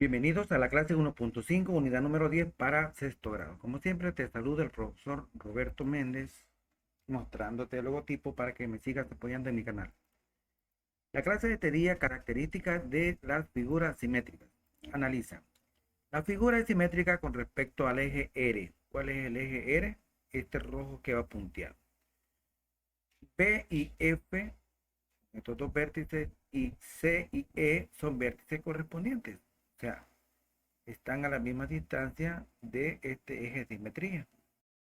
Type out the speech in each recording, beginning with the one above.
Bienvenidos a la clase 1.5, unidad número 10 para sexto grado. Como siempre, te saluda el profesor Roberto Méndez, mostrándote el logotipo para que me sigas apoyando en mi canal. La clase de este día, características de las figuras simétricas. Analiza. La figura es simétrica con respecto al eje R. ¿Cuál es el eje R? Este rojo que va punteado. B y F, estos dos vértices, y C y E son vértices correspondientes. O sea, están a la misma distancia de este eje de simetría.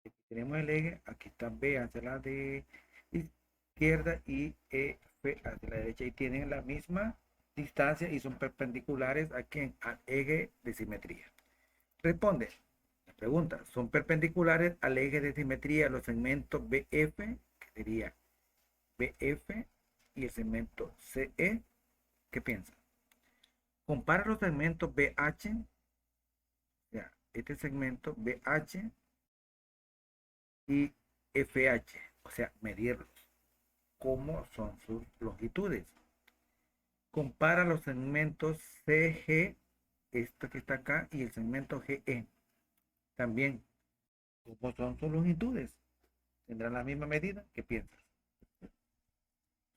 Aquí tenemos el eje, aquí está B hacia la de izquierda y F hacia la derecha y tienen la misma distancia y son perpendiculares aquí al eje de simetría. Responde la pregunta, ¿son perpendiculares al eje de simetría los segmentos BF, que sería BF, y el segmento CE? ¿Qué piensa? Compara los segmentos BH, ya, este segmento BH y FH, o sea, medirlos, cómo son sus longitudes. Compara los segmentos CG, esto que está acá, y el segmento GE, también, cómo son sus longitudes. ¿Tendrán la misma medida? ¿Qué piensas?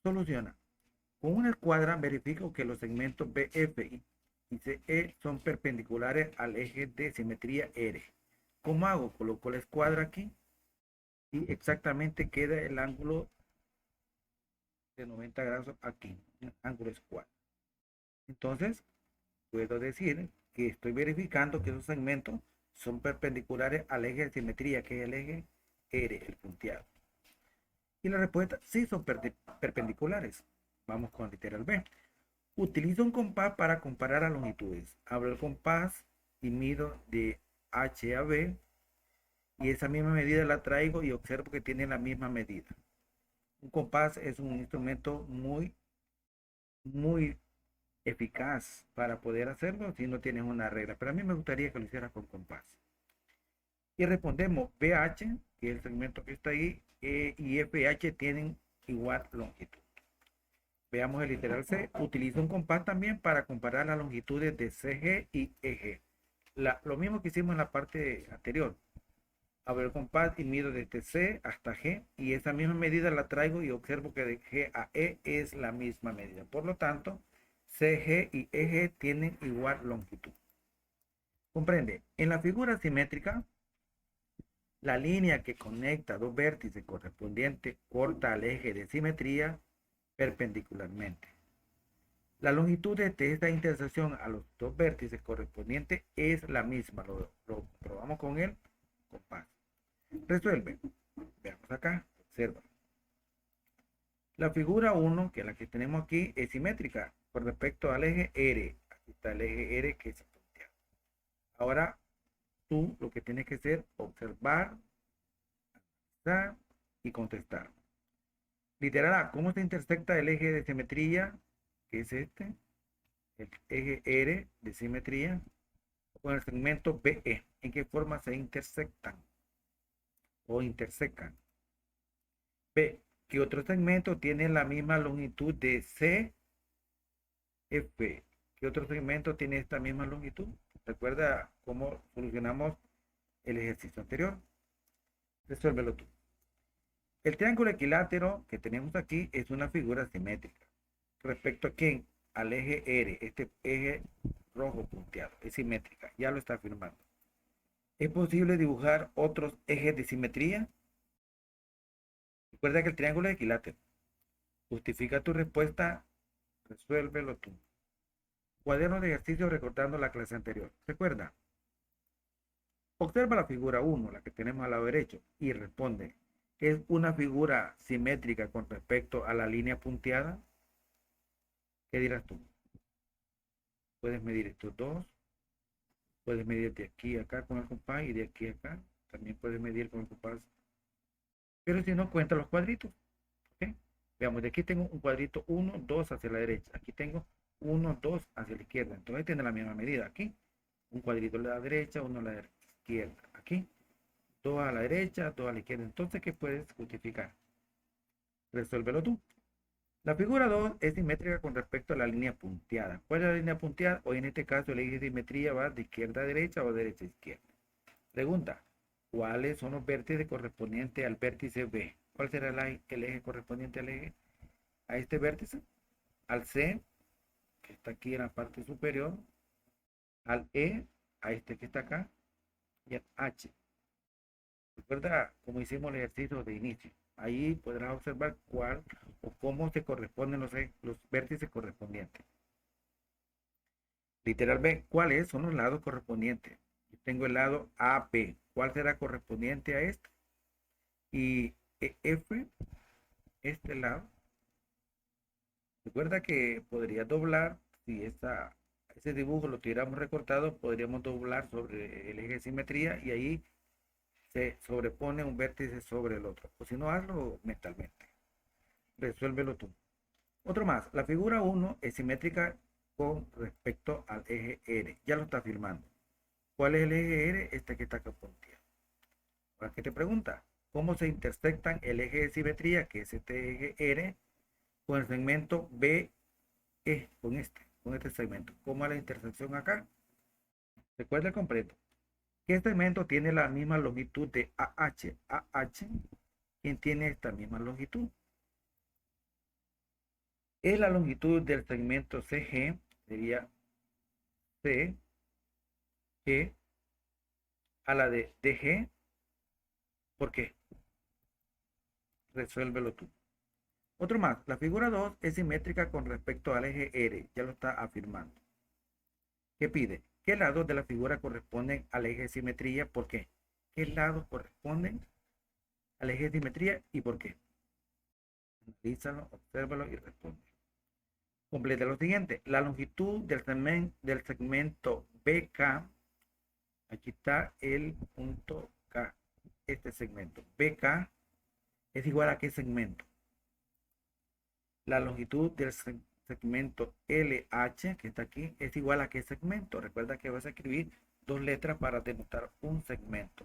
Soluciona. Con una escuadra verifico que los segmentos BF y CE son perpendiculares al eje de simetría R. ¿Cómo hago? Coloco la escuadra aquí y exactamente queda el ángulo de 90 grados aquí, un ángulo escuadra. Entonces, puedo decir que estoy verificando que esos segmentos son perpendiculares al eje de simetría, que es el eje R, el punteado. Y la respuesta, sí son perpendiculares. Vamos con literal B. Utilizo un compás para comparar las longitudes. Abro el compás y mido de H a B, y esa misma medida la traigo y observo que tiene la misma medida. Un compás es un instrumento muy eficaz para poder hacerlo si no tienes una regla. Pero a mí me gustaría que lo hicieras con compás. Y respondemos BH, que es el segmento que está ahí, y FH tienen igual longitud. Veamos el literal C. Utiliza un compás también para comparar las longitudes de CG y EG. Lo mismo que hicimos en la parte anterior. Abro el compás y mido desde C hasta G, y esa misma medida la traigo y observo que de G a E es la misma medida. Por lo tanto, CG y EG tienen igual longitud. Comprende, en la figura simétrica, la línea que conecta dos vértices correspondientes corta al eje de simetría perpendicularmente. La longitud de esta intersección a los dos vértices correspondientes es la misma. Lo probamos con el compás. Resuelve. Veamos acá. Observa. La figura 1, que es la que tenemos aquí, es simétrica con respecto al eje R. Aquí está el eje R que es punteado. Ahora tú lo que tienes que hacer, observar, analizar y contestar. Literal A, ¿cómo se intersecta el eje de simetría, que es este, el eje R de simetría, con el segmento BE? ¿En qué forma se intersectan o intersecan? B, ¿qué otro segmento tiene la misma longitud de CF? ¿Qué otro segmento tiene esta misma longitud? Recuerda cómo solucionamos el ejercicio anterior. Resuélvelo tú. El triángulo equilátero que tenemos aquí es una figura simétrica. ¿Respecto a quién? Al eje R, este eje rojo punteado, es simétrica, ya lo está afirmando. ¿Es posible dibujar otros ejes de simetría? Recuerda que el triángulo es equilátero. Justifica tu respuesta, resuélvelo tú. Cuaderno de ejercicio recordando la clase anterior. Recuerda, observa la figura 1, la que tenemos al lado derecho, y responde, ¿es una figura simétrica con respecto a la línea punteada? ¿Qué dirás tú? Puedes medir estos dos, puedes medir de aquí a acá con el compás y de aquí a acá. También puedes medir con el compás. Pero si no, cuenta los cuadritos. ¿Okay? Veamos, de aquí tengo un cuadrito 1, 2 hacia la derecha. Aquí tengo 1, 2 hacia la izquierda. Entonces tiene la misma medida. Aquí, un cuadrito a la derecha, uno a la izquierda. Aquí, 2 a la derecha, 2 a la izquierda. Entonces, ¿qué puedes justificar? Resuélvelo tú. La figura 2 es simétrica con respecto a la línea punteada. ¿Cuál es la línea punteada? O en este caso el eje de simetría va de izquierda a derecha o de derecha a izquierda. Pregunta, ¿cuáles son los vértices correspondientes al vértice B? ¿Cuál será el eje correspondiente a este vértice? Al C, que está aquí en la parte superior, al E, a este que está acá, y al H. Recuerda cómo hicimos el ejercicio de inicio. Ahí podrás observar cuál o cómo se corresponden los vértices correspondientes. Literal B, ¿cuáles son los lados correspondientes? Yo tengo el lado AB. ¿Cuál será correspondiente a este? Y F, este lado. Recuerda que podría doblar, si ese dibujo lo tuviéramos recortado, podríamos doblar sobre el eje de simetría y ahí se sobrepone un vértice sobre el otro. O si no, hazlo mentalmente. Resuélvelo tú. Otro más. La figura 1 es simétrica con respecto al eje R. Ya lo está firmando. ¿Cuál es el eje R? Este que está acá punteado. Ahora, ¿qué te pregunta? ¿Cómo se intersectan el eje de simetría, que es este eje R, con el segmento BE, con este segmento? ¿Cómo es la intersección acá? Recuerda el completo. ¿Qué segmento tiene la misma longitud de AH? AH, ¿quién tiene esta misma longitud? Es la longitud del segmento CG, sería C, G, a la de DG. ¿Por qué? Resuélvelo tú. Otro más. La figura 2 es simétrica con respecto al eje R. Ya lo está afirmando. ¿Qué pide? ¿Qué lados de la figura corresponden al eje de simetría? ¿Por qué? ¿Qué lados corresponden al eje de simetría y por qué? Analízalo, obsérvalo y responde. Completa lo siguiente. La longitud del segmento BK, aquí está el punto K, este segmento. BK es igual a qué segmento. La longitud del segmento LH, que está aquí, es igual a qué segmento. Recuerda que vas a escribir dos letras para denotar un segmento.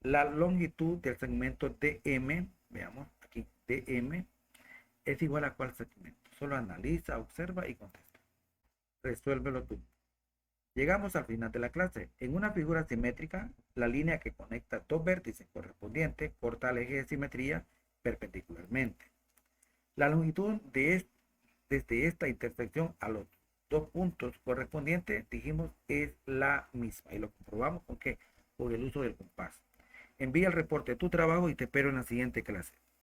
La longitud del segmento DM, veamos aquí, DM, es igual a cuál segmento. Solo analiza, observa y contesta. Resuélvelo tú. Llegamos al final de la clase. En una figura simétrica, la línea que conecta dos vértices correspondientes corta el eje de simetría perpendicularmente. La longitud desde esta intersección a los dos puntos correspondientes, dijimos, es la misma. Y lo comprobamos con qué? Por el uso del compás. Envía el reporte de tu trabajo y te espero en la siguiente clase.